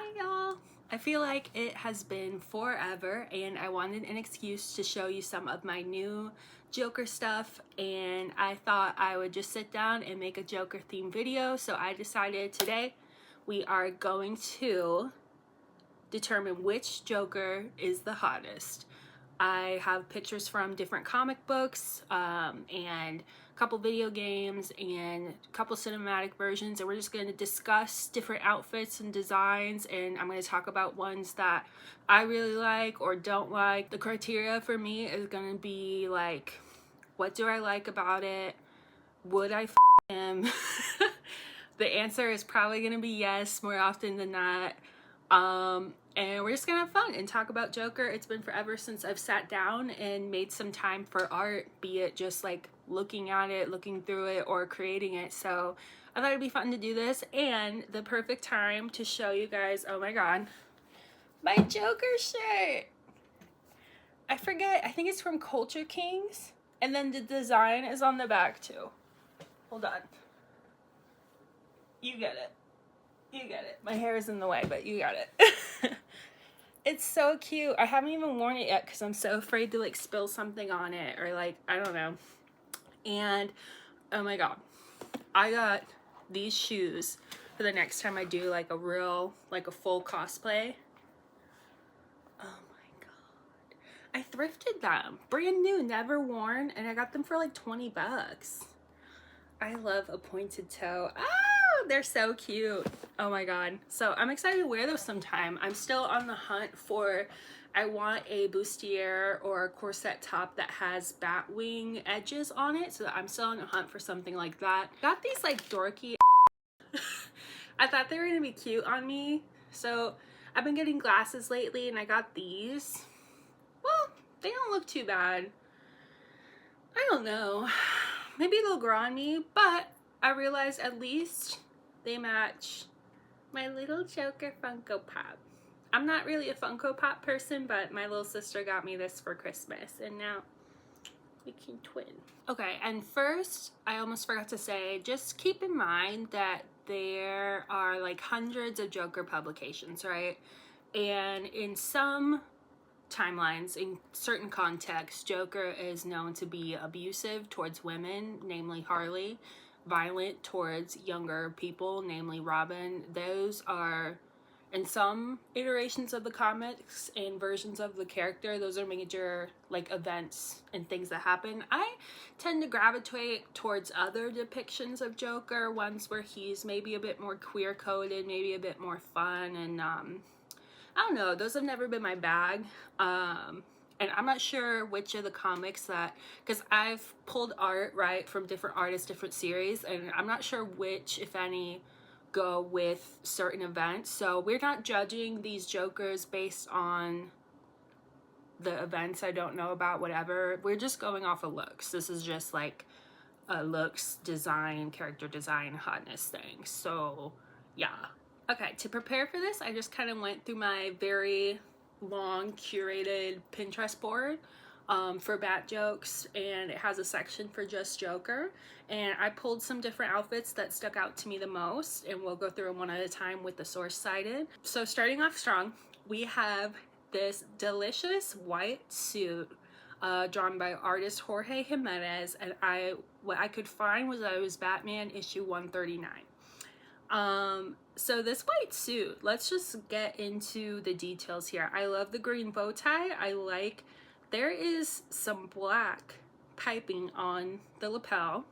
Hi y'all! I feel like it has been forever and I wanted an excuse to show you some of my new Joker stuff, and I thought I would just sit down and make a Joker themed video. So I decided today we are going to determine which Joker is the hottest. I have pictures from different comic books and a couple video games and a couple cinematic versions, and we're just going to discuss different outfits and designs, and I'm going to talk about ones that I really like or don't like. The criteria for me is going to be like, what do I like about it? Would I f him? The answer is probably going to be yes more often than not. And we're just gonna have fun and talk about Joker. It's been forever since I've sat down and made some time for art, be it just like looking at it, looking through it, or creating it. So I thought it'd be fun to do this, and the perfect time to show you guys, oh my god, my Joker shirt. I forget, I think it's from Culture Kings, and then the design is on the back too. Hold on. You get it. You get it. My hair is in the way, but you got it. It's so cute. I haven't even worn it yet because I'm so afraid to like spill something on it or like, I don't know. And oh my god, I got these shoes for the next time I do like a real, like a full cosplay. Oh my god. I thrifted them. Brand new, never worn, and I got them for like 20 bucks. I love a pointed toe. Oh, they're so cute. Oh my god. So I'm excited to wear those sometime. I'm still on the hunt for, I want a bustier or a corset top that has bat wing edges on it. So I'm still on the hunt for something like that. Got these like dorky I thought they were gonna be cute on me. So I've been getting glasses lately and I got these. Well, they don't look too bad. I don't know. Maybe they'll grow on me, but I realized at least they match my little Joker Funko Pop. I'm not really a Funko Pop person, but my little sister got me this for Christmas, and now we can twin. Okay, and first, I almost forgot to say, just keep in mind that there are like hundreds of Joker publications, right? And in some timelines, in certain contexts, Joker is known to be abusive towards women, namely Harley, violent towards younger people, namely Robin. Those are, in some iterations of the comics and versions of the character, those are major like events and things that happen. I tend to gravitate towards other depictions of Joker, ones where he's maybe a bit more queer coded, maybe a bit more fun, and I don't know, those have never been my bag. And I'm not sure which of the comics that, because I've pulled art, right, from different artists, different series, and I'm not sure which, if any, go with certain events. So we're not judging these Jokers based on the events I don't know about, whatever. We're just going off of looks. This is just like a looks, design, character design, hotness thing. So yeah. Okay, to prepare for this, I just kind of went through my very long curated Pinterest board for bat jokes, and it has a section for just Joker, and I pulled some different outfits that stuck out to me the most, and we'll go through them one at a time with the source cited. So starting off strong, we have this delicious white suit drawn by artist Jorge Jimenez, and what I could find was that it was Batman issue 139. So this white suit, let's just get into the details here. I love the green bow tie. I like, there is some black piping on the lapel.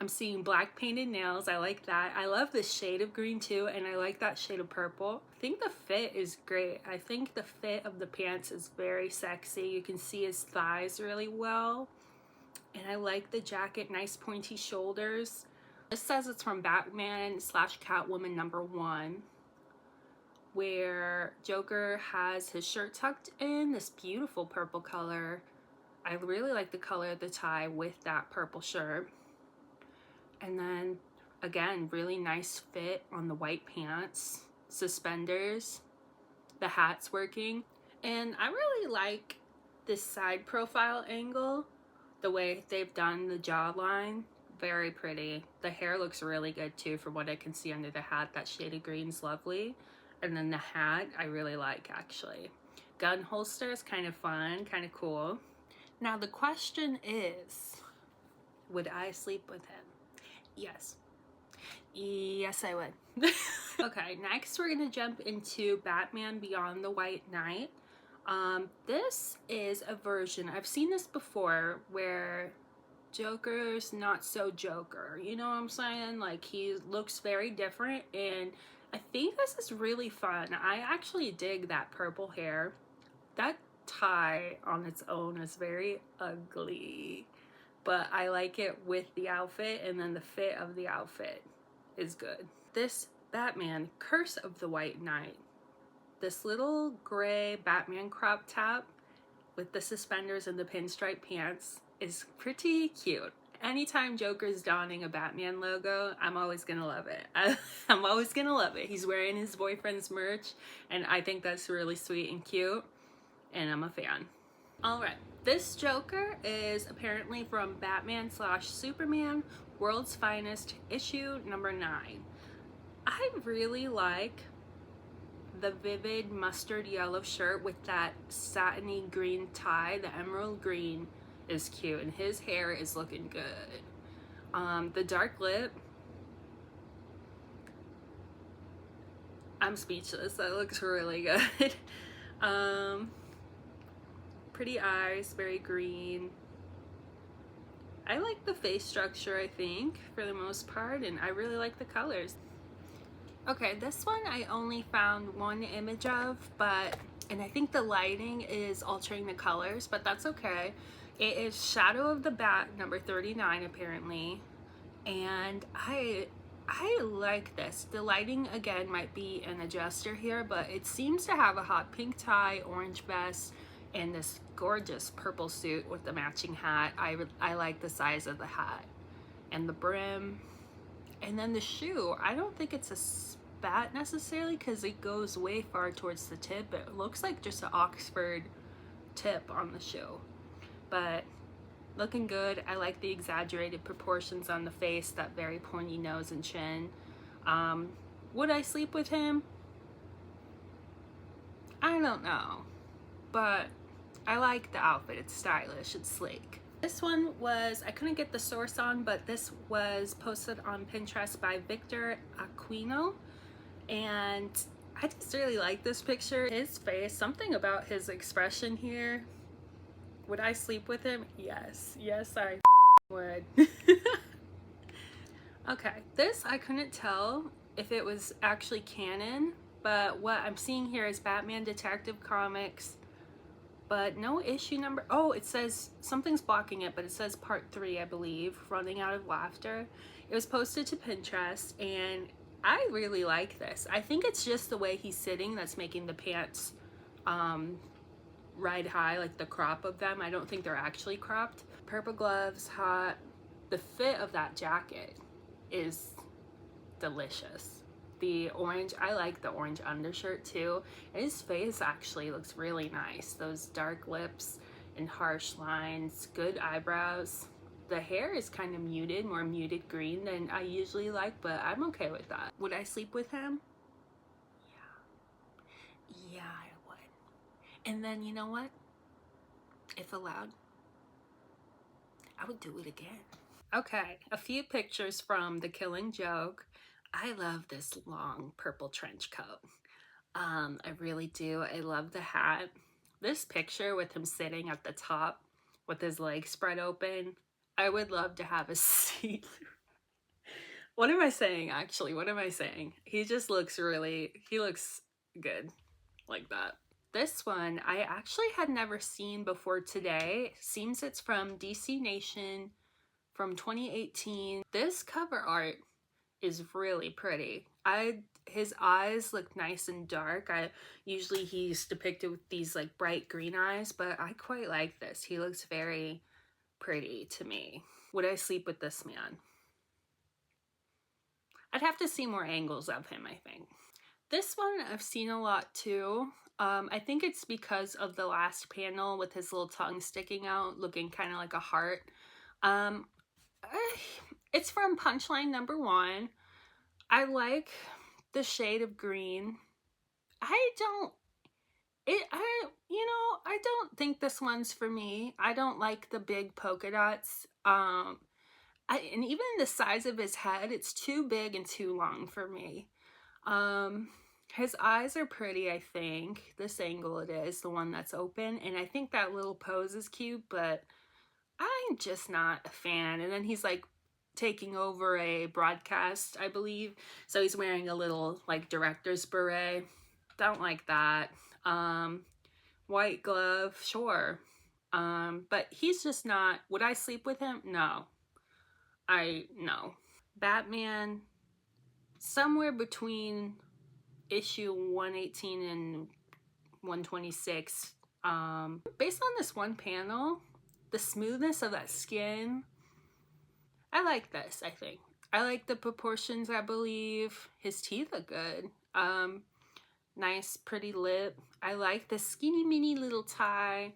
I'm seeing black painted nails. I like that. I love this shade of green too, and I like that shade of purple. I think the fit is great. I think the fit of the pants is very sexy. You can see his thighs really well. And I like the jacket, nice pointy shoulders. This says it's from Batman / Catwoman #1, where Joker has his shirt tucked in this beautiful purple color. I really like the color of the tie with that purple shirt. And then, again, really nice fit on the white pants, suspenders, the hat's working. And I really like this side profile angle, the way they've done the jawline. Very pretty. The hair looks really good too from what I can see under the hat. That shade of green's lovely. And then the hat, I really like, actually. Gun holster is kind of fun, kind of cool. Now the question is, would I sleep with him? Yes. Yes, I would. Okay, next we're gonna jump into Batman Beyond the White Knight. This is a version, I've seen this before, where Joker's not so Joker. You know what I'm saying? Like, he looks very different, and I think this is really fun. I actually dig that purple hair. That tie on its own is very ugly, but I like it with the outfit, and then the fit of the outfit is good. This Batman Curse of the White Knight, this little gray Batman crop top with the suspenders and the pinstripe pants is pretty cute. Anytime Joker's donning a Batman logo, I'm always gonna love it. I'm always gonna love it. He's wearing his boyfriend's merch, and I think that's really sweet and cute, and I'm a fan. All right, this Joker is apparently from Batman/Superman World's Finest issue number 9. I really like the vivid mustard yellow shirt with that satiny green tie. The emerald green is cute, and his hair is looking good. The dark lip, I'm speechless. That looks really good. Pretty eyes, very green. I like the face structure, I think, for the most part, and I really like the colors. Okay, this one I only found one image of, and I think the lighting is altering the colors, but that's okay. It is Shadow of the Bat number 39 apparently, and I like this. The lighting again might be an adjuster here, but it seems to have a hot pink tie, orange vest, and this gorgeous purple suit with the matching hat. I like the size of the hat and the brim. And then the shoe, I don't think it's a spat necessarily because it goes way far towards the tip. It looks like just an Oxford tip on the shoe, but looking good. I like the exaggerated proportions on the face, that very pointy nose and chin. Would I sleep with him? I don't know, but I like the outfit. It's stylish, it's sleek. This one was, I couldn't get the source on, but this was posted on Pinterest by Victor Aquino, and I just really like this picture. His face, something about his expression here. Would I sleep with him? Yes. Yes, I would. Okay, this I couldn't tell if it was actually canon, but what I'm seeing here is Batman Detective Comics, but no issue number. Oh, it says something's blocking it, but it says part 3, I believe, Running Out of Laughter. It was posted to Pinterest, and I really like this. I think it's just the way he's sitting that's making the pants ride high, like the crop of them. I don't think they're actually cropped. Purple gloves, hot. The fit of that jacket is delicious. The orange, I like the orange undershirt too. And his face actually looks really nice. Those dark lips and harsh lines, good eyebrows. The hair is kind of muted, more muted green than I usually like, but I'm okay with that. Would I sleep with him? Yeah, I would. And then, you know what? If allowed, I would do it again. Okay, a few pictures from The Killing Joke. I love this long purple trench coat. I really do. I love the hat. This picture with him sitting at the top with his legs spread open. I would love to have a seat. What am I saying, actually? What am I saying? He just looks he looks good like that. This one I actually had never seen before today. Seems it's from DC Nation from 2018. This cover art is really pretty. His eyes look nice and dark. Usually he's depicted with these like bright green eyes, but I quite like this. He looks very pretty to me. Would I sleep with this man? I'd have to see more angles of him, I think. This one I've seen a lot too. I think it's because of the last panel with his little tongue sticking out, looking kind of like a heart. It's from Punchline number 1. I like the shade of green I don't think this one's for me. I don't like the big polka dots. And even the size of his head, it's too big and too long for me. His eyes are pretty, I think. This angle it is, the one that's open. And I think that little pose is cute, but I'm just not a fan. And then he's like taking over a broadcast, I believe. So he's wearing a little like director's beret. Don't like that. White glove, sure. But he's just not, would I sleep with him? No. No. Batman, somewhere between issue 118 and 126. Based on this one panel, the smoothness of that skin, I like this, I think. I like the proportions, I believe. His teeth are good. Nice, pretty lip. I like the skinny mini little tie.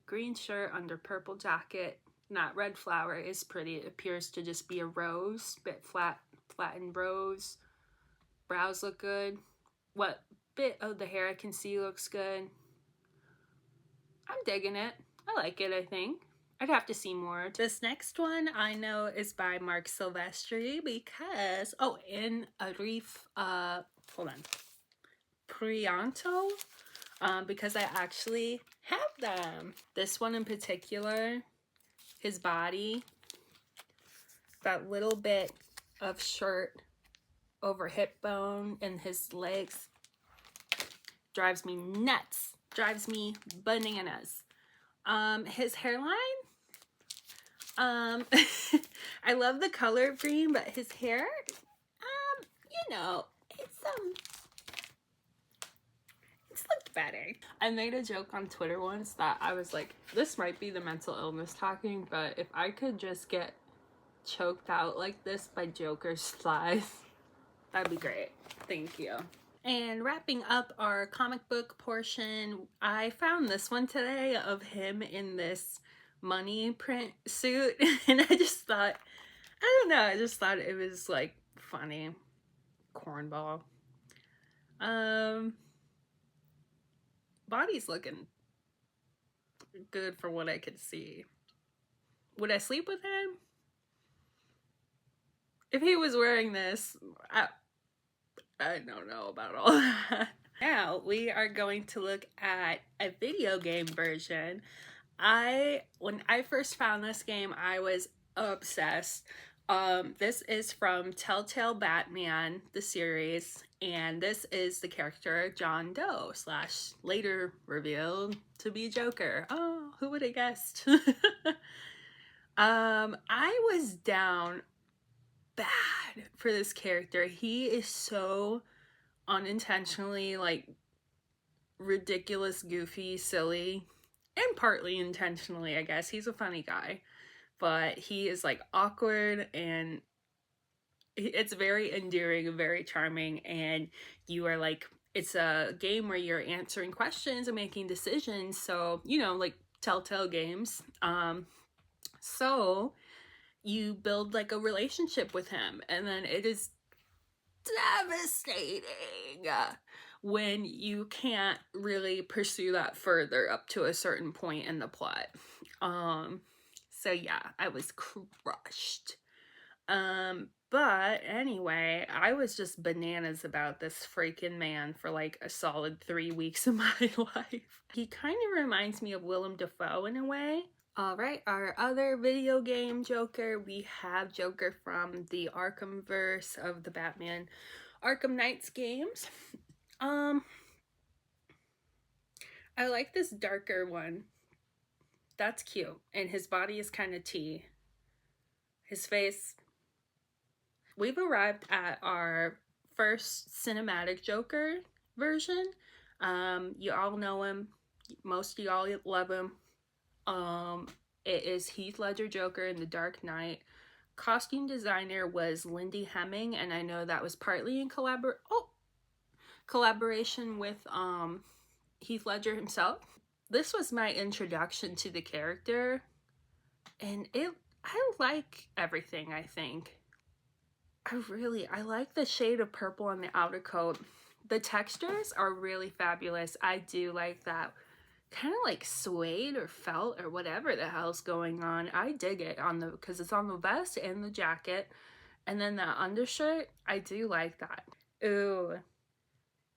Green shirt under purple jacket. Not red flower is pretty. It appears to just be a rose, bit flattened rose. Brows look good. What bit of the hair I can see looks good. I'm digging it. I like it, I think. I'd have to see more. This next one I know is by Mark Silvestri because, oh, in Arif, hold on, Prianto, because I actually have them. This one in particular, his body, that little bit of shirt over hip bone and his legs drives me nuts, drives me bananas. His hairline, I love the color of green, but his hair, you know, it's looked better. I made a joke on Twitter once that I was like, this might be the mental illness talking, but if I could just get choked out like this by Joker's thighs, that'd be great. Thank you. And wrapping up our comic book portion, I found this one today of him in this money print suit, and I just thought, I don't know, I just thought it was like funny. Cornball. Body's looking good for what I could see. Would I sleep with him? If he was wearing this, I don't know about all that. Now we are going to look at a video game version. When I first found this game, I was obsessed. This is from Telltale Batman, the series, and this is the character John Doe / later revealed to be Joker. Oh, who would have guessed? I was down bad for this character. He is so unintentionally like ridiculous, goofy, silly, and partly intentionally, I guess. He's a funny guy, but he is like awkward, and it's very endearing and very charming, and you are like, it's a game where you're answering questions and making decisions, so you know, like Telltale games. So you build like a relationship with him, and then it is devastating when you can't really pursue that further up to a certain point in the plot. So yeah, I was crushed. But anyway, I was just bananas about this freaking man for like a solid 3 weeks of my life. He kind of reminds me of Willem Dafoe in a way. Alright, our other video game Joker, we have Joker from the Arkhamverse of the Batman Arkham Knights games. I like this darker one. That's cute. And his body is kind of tea. His face. We've arrived at our first cinematic Joker version. You all know him. Most of y'all love him. It is Heath Ledger Joker in The Dark Knight. Costume designer was Lindy Hemming, and I know that was partly in collaboration with Heath Ledger himself. This was my introduction to the character, and I like everything, I think. I like the shade of purple on the outer coat. The textures are really fabulous. I do like that kind of like suede or felt or whatever the hell's going on. I dig it on the, because it's on the vest and the jacket. And then the undershirt, I do like that. Ooh,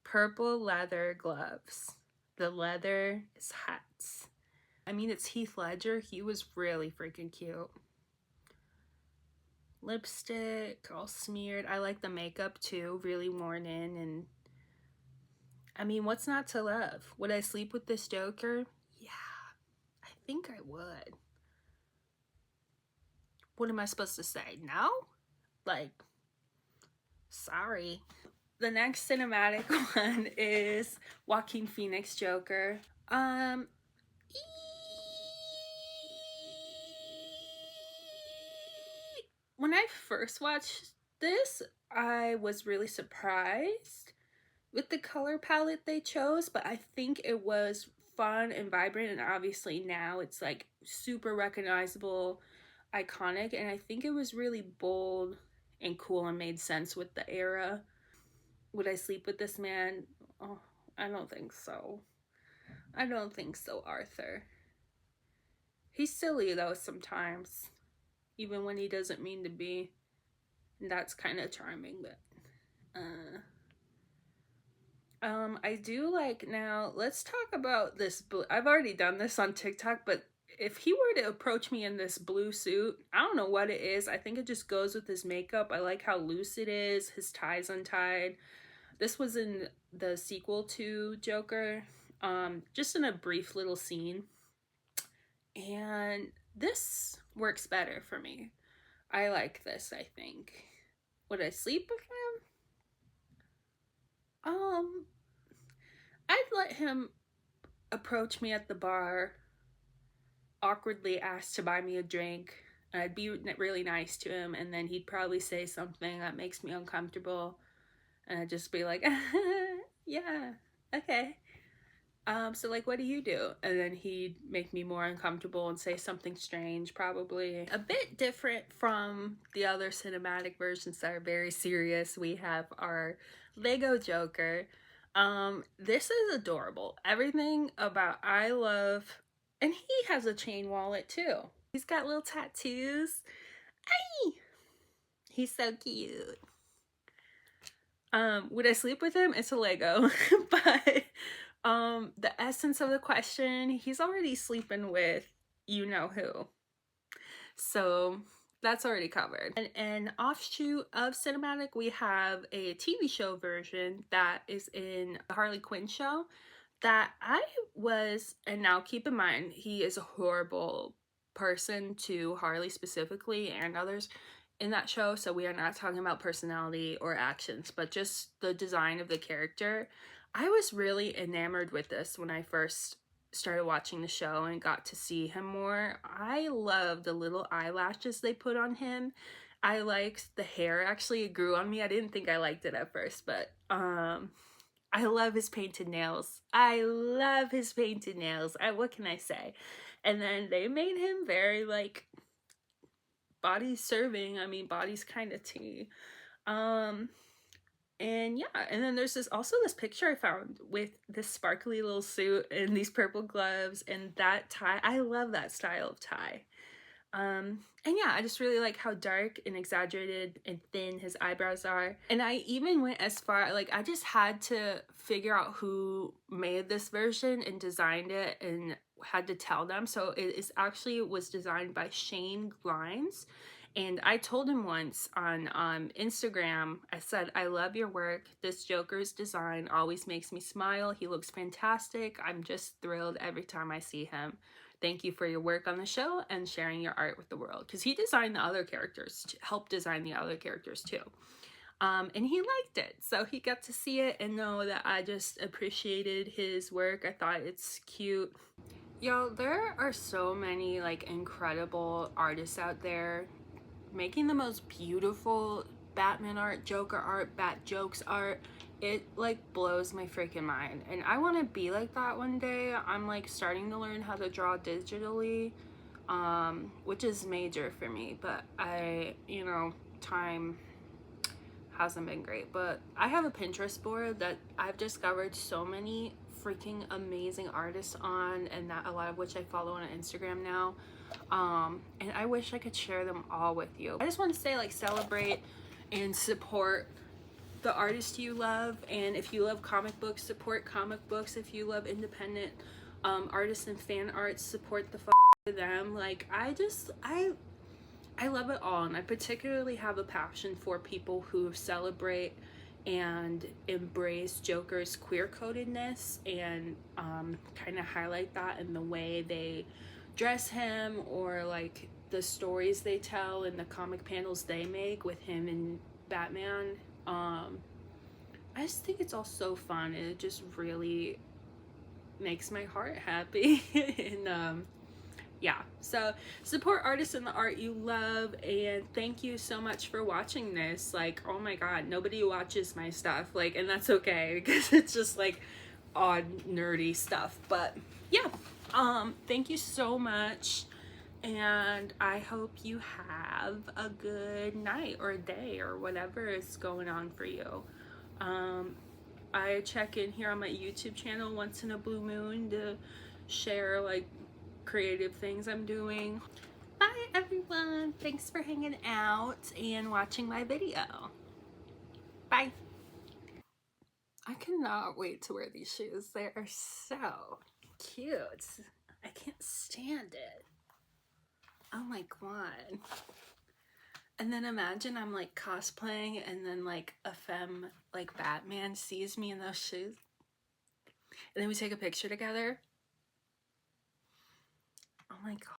purple leather gloves. The leather is hot. I mean, it's Heath Ledger. He was really freaking cute. Lipstick, all smeared. I like the makeup too, really worn in. And I mean, what's not to love? Would I sleep with this Joker? Yeah, I think I would. What am I supposed to say? No? Like, sorry. The next cinematic one is Joaquin Phoenix Joker. When I first watched this, I was really surprised with the color palette they chose, but I think it was fun and vibrant, and obviously now it's like super recognizable, iconic, and I think it was really bold and cool and made sense with the era. Would I sleep with this man? Oh, I don't think so. I don't think so, Arthur. He's silly though sometimes, even when he doesn't mean to be. And that's kind of charming, but I do like, now let's talk about this blue. I've already done this on TikTok, but if he were to approach me in this blue suit, I don't know what it is. I think it just goes with his makeup. I like how loose it is. His tie's untied. This was in the sequel to Joker, just in a brief little scene. And this works better for me. I like this, I think. Would I sleep with him? I'd let him approach me at the bar, awkwardly ask to buy me a drink. I'd be really nice to him, and then he'd probably say something that makes me uncomfortable, and I'd just be like, yeah, okay. So like, what do you do? And then he'd make me more uncomfortable and say something strange, probably. A bit different from the other cinematic versions that are very serious. We have our Lego Joker. This is adorable. Everything about, I love, and he has a chain wallet too. He's got little tattoos. Ay! He's so cute. Would I sleep with him? It's a Lego, but the essence of the question, he's already sleeping with you know who. So that's already covered. And an offshoot of cinematic, we have a TV show version that is in the Harley Quinn show that I was, and now keep in mind, he is a horrible person to Harley specifically and others in that show, so we are not talking about personality or actions, but just the design of the character. I was really enamored with this when I first started watching the show and got to see him more. I love the little eyelashes they put on him. I liked the hair, actually it grew on me. I didn't think I liked it at first, but I love his painted nails. I love his painted nails. What can I say? And then they made him very like body serving. I mean, body's kind of tea. And yeah, and then there's also this picture I found with this sparkly little suit and these purple gloves and that tie. I love that style of tie. And yeah, I just really like how dark and exaggerated and thin his eyebrows are. And I even went as far, like, I just had to figure out who made this version and designed it and had to tell them. So it is actually was designed by Shane Glines. And I told him once on Instagram, I said, I love your work. This Joker's design always makes me smile. He looks fantastic. I'm just thrilled every time I see him. Thank you for your work on the show and sharing your art with the world. Because he designed the other characters, helped design the other characters too. And he liked it. So he got to see it and know that I just appreciated his work. I thought it's cute. Yo, there are so many like incredible artists out there making the most beautiful Batman art, Joker art, Bat jokes art. It like blows my freaking mind, and I want to be like that one day. I'm like starting to learn how to draw digitally, which is major for me, but I, you know, time hasn't been great. But I have a Pinterest board that I've discovered so many freaking amazing artists on, and that a lot of which I follow on Instagram now. And I wish I could share them all with you. I just want to say, like, celebrate and support the artists you love, and if you love comic books, support comic books. If you love independent artists and fan art, support the them. Like, I love it all, and I particularly have a passion for people who celebrate and embrace Joker's queer codedness, and kind of highlight that in the way they dress him, or like the stories they tell and the comic panels they make with him and Batman. I just think it's all so fun, and it just really makes my heart happy. And yeah, so support artists and the art you love, and thank you so much for watching this. Like, oh my god, nobody watches my stuff, like, and that's okay, because it's just like odd nerdy stuff. But yeah, thank you so much, and I hope you have a good night or day or whatever is going on for you. I check in here on my YouTube channel once in a blue moon to share like creative things I'm doing. Bye everyone, thanks for hanging out and watching my video. Bye. I cannot wait to wear these shoes. They are so cute. I can't stand it. Oh my god. And then imagine I'm like cosplaying, and then like a femme like Batman sees me in those shoes, and then we take a picture together. Oh my god.